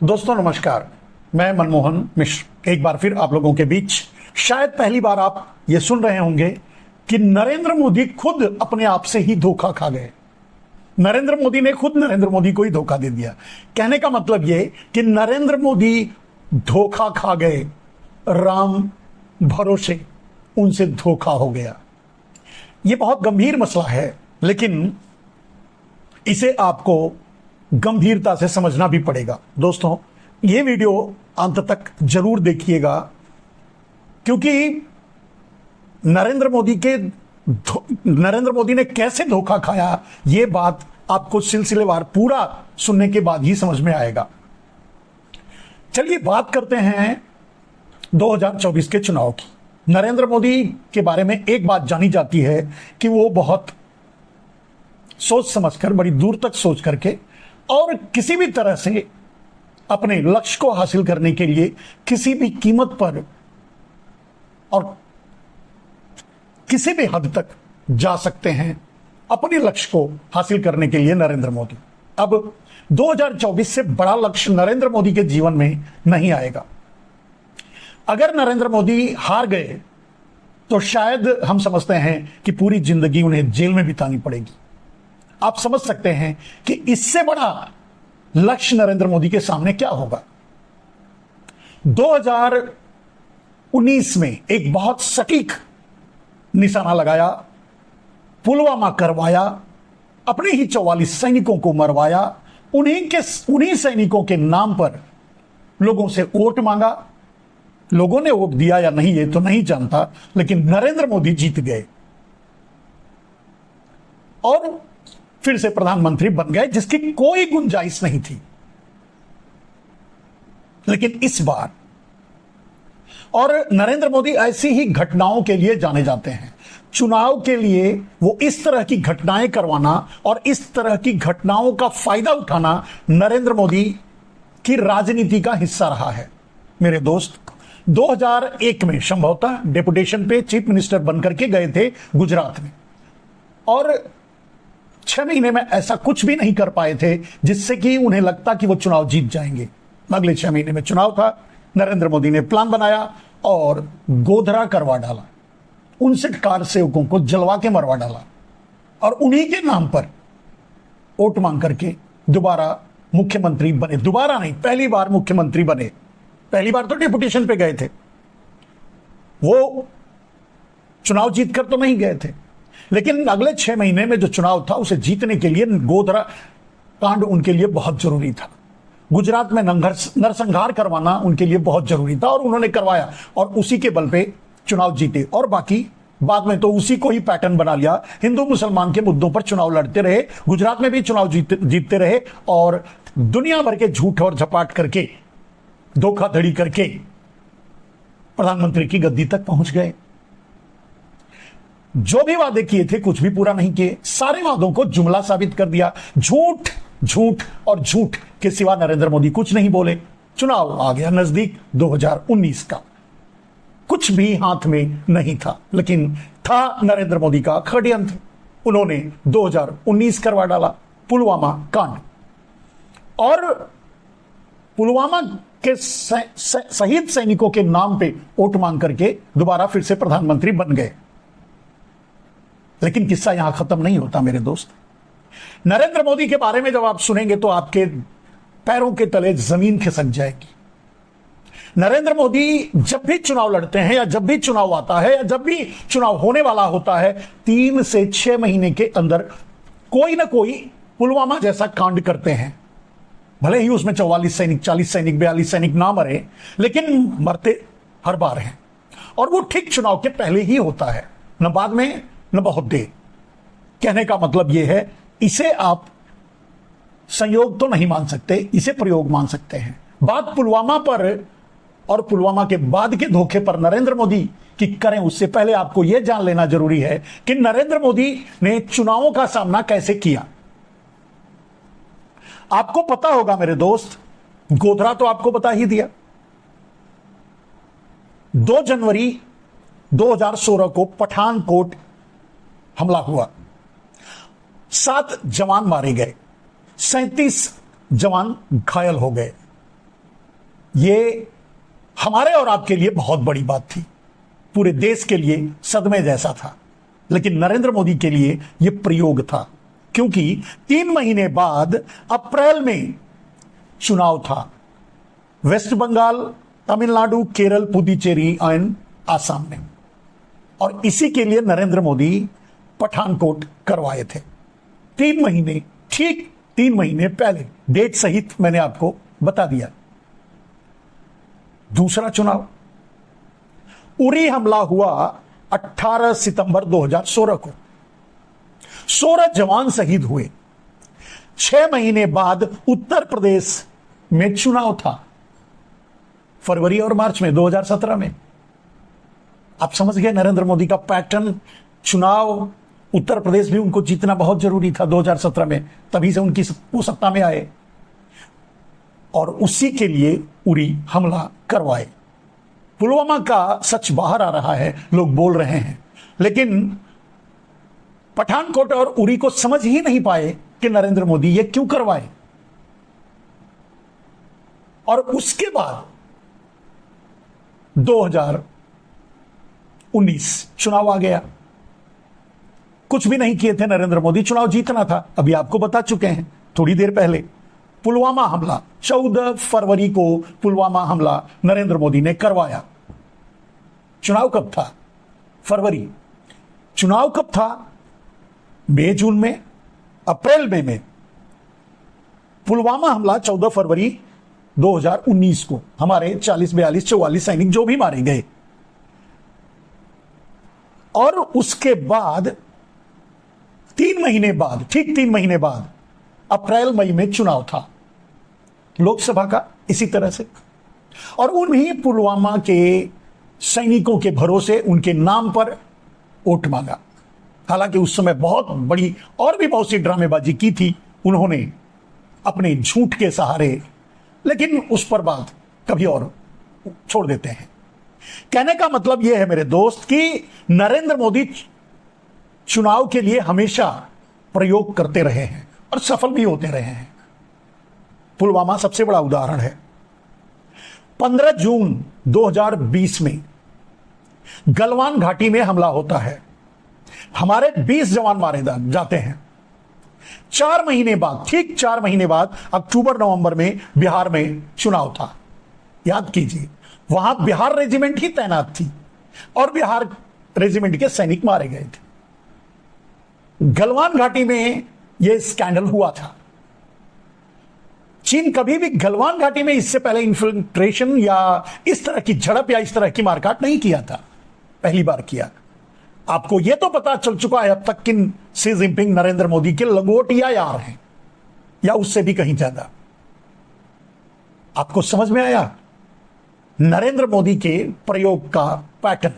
दोस्तों नमस्कार, मैं मनमोहन मिश्र एक बार फिर आप लोगों के बीच। शायद पहली बार आप ये सुन रहे होंगे कि नरेंद्र मोदी खुद अपने आप से ही धोखा खा गए। नरेंद्र मोदी ने खुद नरेंद्र मोदी को ही धोखा दे दिया। कहने का मतलब ये कि नरेंद्र मोदी धोखा खा गए, राम भरोसे उनसे धोखा हो गया। ये बहुत गंभीर मसला है, लेकिन इसे आपको गंभीरता से समझना भी पड़ेगा। दोस्तों, यह वीडियो अंत तक जरूर देखिएगा, क्योंकि नरेंद्र मोदी ने कैसे धोखा खाया, यह बात आपको सिलसिलेवार पूरा सुनने के बाद ही समझ में आएगा। चलिए बात करते हैं 2024 के चुनाव की। नरेंद्र मोदी के बारे में एक बात जानी जाती है कि वो बहुत सोच समझकर, बड़ी दूर तक सोच करके और किसी भी तरह से अपने लक्ष्य को हासिल करने के लिए किसी भी कीमत पर और किसी भी हद तक जा सकते हैं अपने लक्ष्य को हासिल करने के लिए नरेंद्र मोदी। अब 2024 से बड़ा लक्ष्य नरेंद्र मोदी के जीवन में नहीं आएगा। अगर नरेंद्र मोदी हार गए तो शायद हम समझते हैं कि पूरी जिंदगी उन्हें जेल में बितानी पड़ेगी। आप समझ सकते हैं कि इससे बड़ा लक्ष्य नरेंद्र मोदी के सामने क्या होगा। 2019 में एक बहुत सटीक निशाना लगाया, पुलवामा करवाया, अपने ही 44 सैनिकों को मरवाया, उन्हीं सैनिकों के नाम पर लोगों से वोट मांगा। लोगों ने वोट दिया या नहीं ये तो नहीं जानता, लेकिन नरेंद्र मोदी जीत गए और फिर से प्रधानमंत्री बन गए, जिसकी कोई गुंजाइश नहीं थी। लेकिन इस बार, और नरेंद्र मोदी ऐसी ही घटनाओं के लिए जाने जाते हैं। चुनाव के लिए वो इस तरह की घटनाएं करवाना और इस तरह की घटनाओं का फायदा उठाना नरेंद्र मोदी की राजनीति का हिस्सा रहा है। मेरे दोस्त, 2001 में संभवतः डेपुटेशन पे चीफ मिनिस्टर बनकर के गए थे गुजरात में, और 6 महीने में ऐसा कुछ भी नहीं कर पाए थे जिससे कि उन्हें लगता कि वो चुनाव जीत जाएंगे। अगले 6 महीने में चुनाव था। नरेंद्र मोदी ने प्लान बनाया और गोधरा करवा डाला, उनसे कार सेवकों को जलवा के मरवा डाला और उन्हीं के नाम पर वोट मांग करके दोबारा मुख्यमंत्री बने। दोबारा नहीं, पहली बार मुख्यमंत्री बने। पहली बार तो डेपुटेशन पे गए थे, वो चुनाव जीतकर तो नहीं गए थे, लेकिन अगले 6 महीने में जो चुनाव था उसे जीतने के लिए गोधरा कांड उनके लिए बहुत जरूरी था। गुजरात में नरसंहार करवाना उनके लिए बहुत जरूरी था और उन्होंने करवाया और उसी के बल पे चुनाव जीते। और बाकी बाद में तो उसी को ही पैटर्न बना लिया। हिंदू मुसलमान के मुद्दों पर चुनाव लड़ते रहे, गुजरात में भी चुनाव जीतते रहे और दुनिया भर के झूठ और झपाट करके, धोखाधड़ी करके प्रधानमंत्री की गद्दी तक पहुंच गए। जो भी वादे किए थे कुछ भी पूरा नहीं किए, सारे वादों को जुमला साबित कर दिया। झूठ झूठ और झूठ के सिवा नरेंद्र मोदी कुछ नहीं बोले। चुनाव आ गया नजदीक 2019 का, कुछ भी हाथ में नहीं था, लेकिन था नरेंद्र मोदी का षड्यंत्र। उन्होंने 2019 करवा डाला, पुलवामा कांड, और पुलवामा के शहीद सैनिकों के नाम पे वोट मांग करके दोबारा फिर से प्रधानमंत्री बन गए। लेकिन किस्सा यहां खत्म नहीं होता मेरे दोस्त। नरेंद्र मोदी के बारे में जब आप सुनेंगे तो आपके पैरों के तले जमीन खिसक जाएगी। नरेंद्र मोदी जब भी चुनाव लड़ते हैं या जब भी चुनाव आता है या जब भी चुनाव होने वाला होता है, 3 से 6 महीने के अंदर कोई ना कोई पुलवामा जैसा कांड करते हैं। भले ही उसमें 44 सैनिक, 40 सैनिक, 42 सैनिक ना मरे, लेकिन मरते हर बार हैं। और वो ठीक चुनाव के पहले ही होता है, न बाद में न बहुत देर। कहने का मतलब यह है, इसे आप संयोग तो नहीं मान सकते, इसे प्रयोग मान सकते हैं। बात पुलवामा पर और पुलवामा के बाद के धोखे पर नरेंद्र मोदी की करें, उससे पहले आपको यह जान लेना जरूरी है कि नरेंद्र मोदी ने चुनावों का सामना कैसे किया। आपको पता होगा मेरे दोस्त, गोधरा तो आपको बता ही दिया। 2 जनवरी 2016 को पठानकोट हमला हुआ, 7 जवान मारे गए, 37 जवान घायल हो गए। ये हमारे और आपके लिए बहुत बड़ी बात थी, पूरे देश के लिए सदमे जैसा था, लेकिन नरेंद्र मोदी के लिए यह प्रयोग था, क्योंकि 3 महीने बाद अप्रैल में चुनाव था। वेस्ट बंगाल, तमिलनाडु, केरल, पुदुचेरी एंड आसाम में, और इसी के लिए नरेंद्र मोदी पठानकोट करवाए थे। 3 महीने, ठीक 3 महीने पहले, डेट सहित मैंने आपको बता दिया। दूसरा चुनाव, उरी हमला हुआ 18 सितंबर 2016 को। 16 जवान शहीद हुए। 6 महीने बाद उत्तर प्रदेश में चुनाव था, फरवरी और मार्च में 2017 में। आप समझ गए नरेंद्र मोदी का पैटर्न। चुनाव, उत्तर प्रदेश भी उनको जीतना बहुत जरूरी था 2017 में, तभी से वो सत्ता में आए, और उसी के लिए उरी हमला करवाए। पुलवामा का सच बाहर आ रहा है, लोग बोल रहे हैं, लेकिन पठानकोट और उरी को समझ ही नहीं पाए कि नरेंद्र मोदी ये क्यों करवाए। और उसके बाद 2019 चुनाव आ गया। कुछ भी नहीं किए थे नरेंद्र मोदी, चुनाव जीतना था। अभी आपको बता चुके हैं थोड़ी देर पहले। पुलवामा हमला, 14 फरवरी को पुलवामा हमला नरेंद्र मोदी ने करवाया। चुनाव कब था? फरवरी। चुनाव कब था? मई जून में, अप्रैल मई में। पुलवामा हमला 14 फरवरी 2019 को हमारे 40, 42, 44 सैनिक जो भी मारे गए। और उसके बाद 3 महीने बाद, ठीक 3 महीने बाद अप्रैल मई में चुनाव था लोकसभा का, इसी तरह से। और उन्हीं पुलवामा के सैनिकों के भरोसे उनके नाम पर वोट मांगा। हालांकि उस समय बहुत बड़ी और भी बहुत सी ड्रामेबाजी की थी उन्होंने अपने झूठ के सहारे, लेकिन उस पर बात कभी और छोड़ देते हैं। कहने का मतलब यह है मेरे दोस्त कि नरेंद्र मोदी चुनाव के लिए हमेशा प्रयोग करते रहे हैं और सफल भी होते रहे हैं। पुलवामा सबसे बड़ा उदाहरण है। 15 जून 2020 में गलवान घाटी में हमला होता है, हमारे 20 जवान मारे जाते हैं। 4 महीने बाद, ठीक 4 महीने बाद अक्टूबर नवंबर में बिहार में चुनाव था। याद कीजिए, वहां बिहार रेजिमेंट ही तैनात थी और बिहार रेजिमेंट के सैनिक मारे गए थे। गलवान घाटी में यह स्कैंडल हुआ था। चीन कभी भी गलवान घाटी में इससे पहले इन्फिल्ट्रेशन या इस तरह की झड़प या इस तरह की मारकाट नहीं किया था, पहली बार किया। आपको यह तो पता चल चुका है अब तक कि शी जिनपिंग नरेंद्र मोदी के लंगोटिया यार हैं, या उससे भी कहीं ज्यादा। आपको समझ में आया नरेंद्र मोदी के प्रयोग का पैटर्न।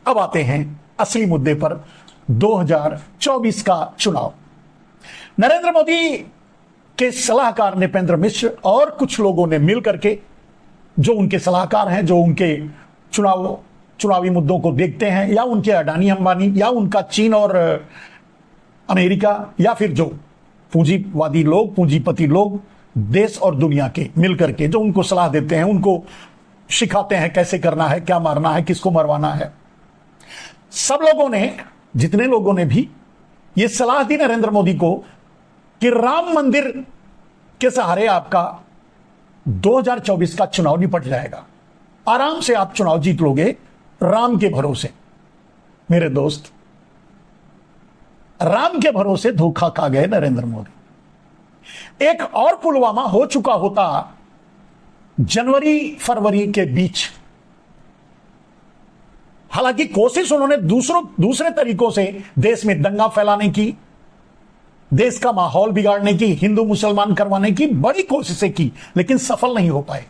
अब आते हैं असली मुद्दे पर, 2024 का चुनाव। नरेंद्र मोदी के सलाहकार नृपेंद्र मिश्र और कुछ लोगों ने मिलकर के, जो उनके सलाहकार हैं, जो उनके चुनावी मुद्दों को देखते हैं, या उनके अडानी अंबानी, या उनका चीन और अमेरिका, या फिर जो पूंजीवादी लोग, पूंजीपति लोग देश और दुनिया के मिलकर के जो उनको सलाह देते हैं, उनको सिखाते हैं कैसे करना है, क्या मारना है, किसको मरवाना है। सब लोगों ने, जितने लोगों ने भी यह सलाह दी नरेंद्र मोदी को कि राम मंदिर के सहारे आपका 2024 का चुनाव निपट जाएगा, आराम से आप चुनाव जीत लोगे राम के भरोसे। मेरे दोस्त, राम के भरोसे धोखा खा गए नरेंद्र मोदी। एक और पुलवामा हो चुका होता जनवरी फरवरी के बीच। हालांकि कोशिश उन्होंने दूसरे तरीकों से देश में दंगा फैलाने की, देश का माहौल बिगाड़ने की, हिंदू मुसलमान करवाने की बड़ी कोशिशें की, लेकिन सफल नहीं हो पाए।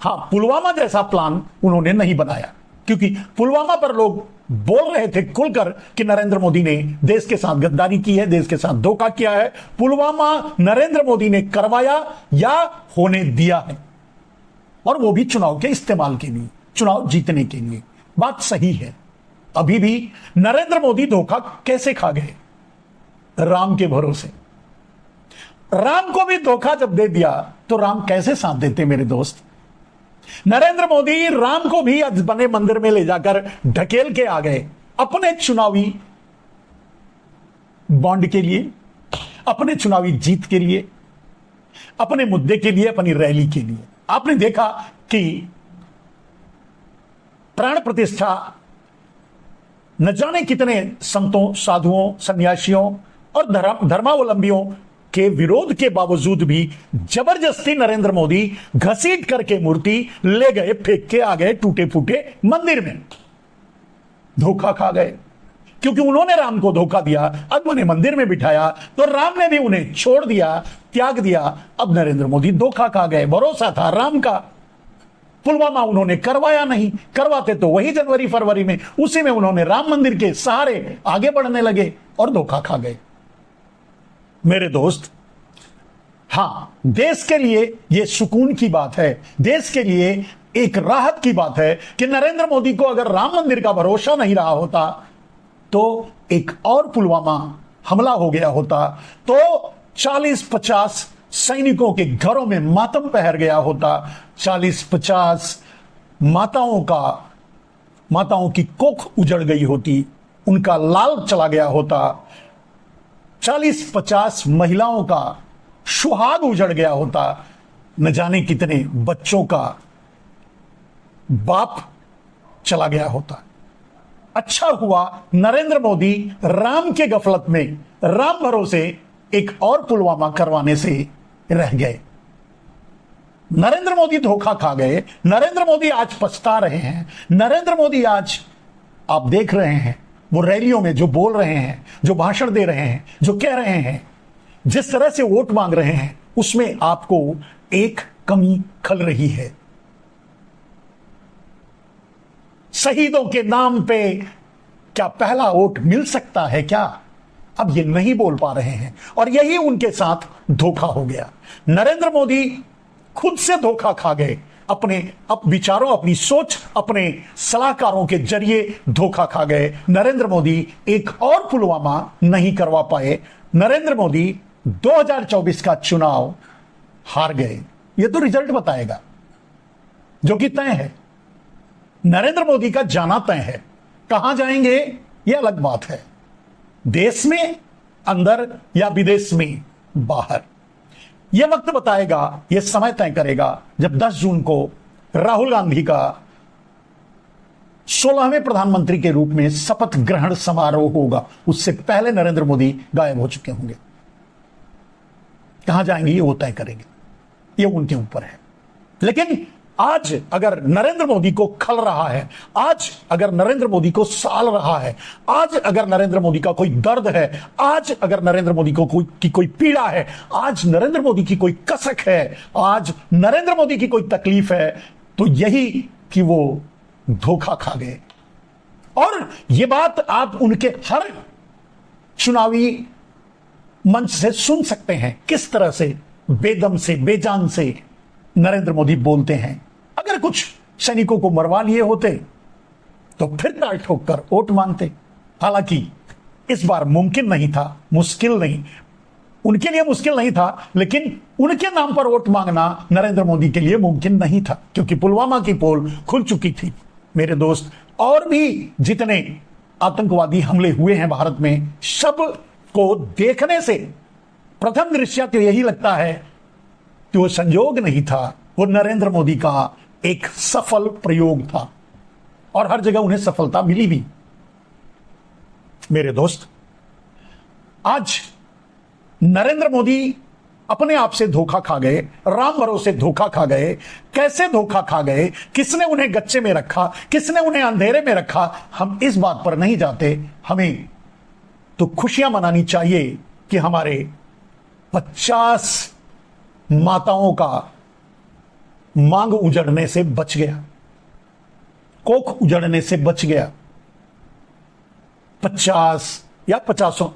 हां, पुलवामा जैसा प्लान उन्होंने नहीं बनाया, क्योंकि पुलवामा पर लोग बोल रहे थे खुलकर कि नरेंद्र मोदी ने देश के साथ गद्दारी की है, देश के साथ धोखा किया है। पुलवामा नरेंद्र मोदी ने करवाया या होने दिया है, और वो भी चुनाव के इस्तेमाल के लिए, चुनाव जीतने के लिए। बात सही है। अभी भी नरेंद्र मोदी धोखा कैसे खा गए? राम के भरोसे। राम को भी धोखा जब दे दिया तो राम कैसे साथ देते मेरे दोस्त। नरेंद्र मोदी राम को भी आज बने मंदिर में ले जाकर ढकेल के आ गए अपने चुनावी बॉन्ड के लिए, अपने चुनावी जीत के लिए, अपने मुद्दे के लिए, अपनी रैली के लिए। आपने देखा कि प्राण प्रतिष्ठा न जाने कितने संतों, साधुओं, सन्यासियों और धर्मावलंबियों के विरोध के बावजूद भी जबरदस्ती नरेंद्र मोदी घसीट करके मूर्ति ले गए, फेंक के आ गए टूटे फूटे मंदिर में। धोखा खा गए क्योंकि उन्होंने राम को धोखा दिया, अब उन्हें मंदिर में बिठाया तो राम ने भी उन्हें छोड़ दिया, त्याग दिया। अब नरेंद्र मोदी धोखा खा गए। भरोसा था राम का, पुलवामा उन्होंने करवाया नहीं, करवाते तो वही जनवरी फरवरी में, उसी में उन्होंने राम मंदिर के सहारे आगे बढ़ने लगे और धोखा खा गए। मेरे दोस्त, हां, देश के लिए यह सुकून की बात है, देश के लिए एक राहत की बात है कि नरेंद्र मोदी को अगर राम मंदिर का भरोसा नहीं रहा होता तो एक और पुलवामा हमला हो गया होता, तो 40-50 सैनिकों के घरों में मातम पहर गया होता, 40-50 माताओं की कोख उजड़ गई होती, उनका लाल चला गया होता, 40-50 महिलाओं का सुहाग उजड़ गया होता, न जाने कितने बच्चों का बाप चला गया होता। अच्छा हुआ नरेंद्र मोदी राम के गफलत में, राम भरोसे एक और पुलवामा करवाने से रह गए। नरेंद्र मोदी धोखा खा गए। नरेंद्र मोदी आज पछता रहे हैं। नरेंद्र मोदी आज आप देख रहे हैं वो रैलियों में जो बोल रहे हैं, जो भाषण दे रहे हैं, जो कह रहे हैं, जिस तरह से वोट मांग रहे हैं, उसमें आपको एक कमी खल रही है। शहीदों के नाम पे क्या पहला वोट मिल सकता है क्या? अब ये नहीं बोल पा रहे हैं और यही उनके साथ धोखा हो गया। नरेंद्र मोदी खुद से धोखा खा गए, अपने विचारों, अपनी सोच, अपने सलाहकारों के जरिए धोखा खा गए। नरेंद्र मोदी एक और पुलवामा नहीं करवा पाए। नरेंद्र मोदी 2024 का चुनाव हार गए। ये तो रिजल्ट बताएगा, जो कि तय है। नरेंद्र मोदी का जाना तय है। कहां जाएंगे यह अलग बात है, देश में अंदर या विदेश में बाहर, यह वक्त बताएगा, यह समय तय करेगा जब 10 जून को राहुल गांधी का 16वें प्रधानमंत्री के रूप में शपथ ग्रहण समारोह होगा। उससे पहले नरेंद्र मोदी गायब हो चुके होंगे। कहां जाएंगे ये वो तय करेंगे, ये उनके ऊपर है। लेकिन आज अगर नरेंद्र मोदी को खल रहा है, आज अगर नरेंद्र मोदी को साल रहा है, आज अगर नरेंद्र मोदी का कोई दर्द है, आज अगर नरेंद्र मोदी को कोई पीड़ा है, आज नरेंद्र मोदी की कोई कसक है, आज नरेंद्र मोदी की कोई तकलीफ है, तो यही कि वो धोखा खा गए। और यह बात आप उनके हर चुनावी मंच से सुन सकते हैं, किस तरह से बेदम से, बेजान से नरेंद्र मोदी बोलते हैं। अगर कुछ सैनिकों को मरवा लिए होते तो फिर ताल ठोक कर वोट मांगते। हालांकि इस बार मुमकिन नहीं था, मुश्किल नहीं, उनके लिए मुश्किल नहीं था, लेकिन उनके नाम पर वोट मांगना नरेंद्र मोदी के लिए मुमकिन नहीं था, क्योंकि पुलवामा की पोल खुल चुकी थी। मेरे दोस्त, और भी जितने आतंकवादी हमले हुए हैं भारत में, सब को देखने से प्रथम दृष्टया तो यही लगता है कि वो संयोग नहीं था, वो नरेंद्र मोदी का एक सफल प्रयोग था और हर जगह उन्हें सफलता मिली भी। मेरे दोस्त, आज नरेंद्र मोदी अपने आप से धोखा खा गए, राम भरोसे धोखा खा गए। कैसे धोखा खा गए, किसने उन्हें गच्चे में रखा, किसने उन्हें अंधेरे में रखा, हम इस बात पर नहीं जाते। हमें तो खुशियां मनानी चाहिए कि हमारे 50 माताओं का मांग उजड़ने से बच गया, कोख उजड़ने से बच गया। 50 या 50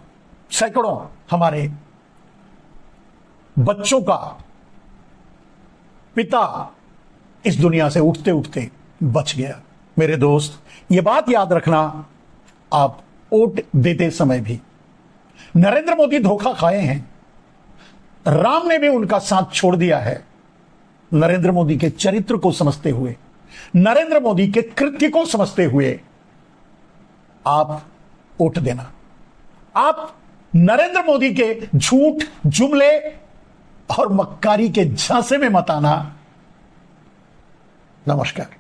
सैकड़ों हमारे बच्चों का पिता इस दुनिया से उठते उठते बच गया। मेरे दोस्त, यह बात याद रखना आप वोट देते समय भी। नरेंद्र मोदी धोखा खाए हैं, राम ने भी उनका साथ छोड़ दिया है। नरेंद्र मोदी के चरित्र को समझते हुए, नरेंद्र मोदी के कृत्य को समझते हुए आप वोट देना। आप नरेंद्र मोदी के झूठ, जुमले और मक्कारी के झांसे में मत आना। नमस्कार।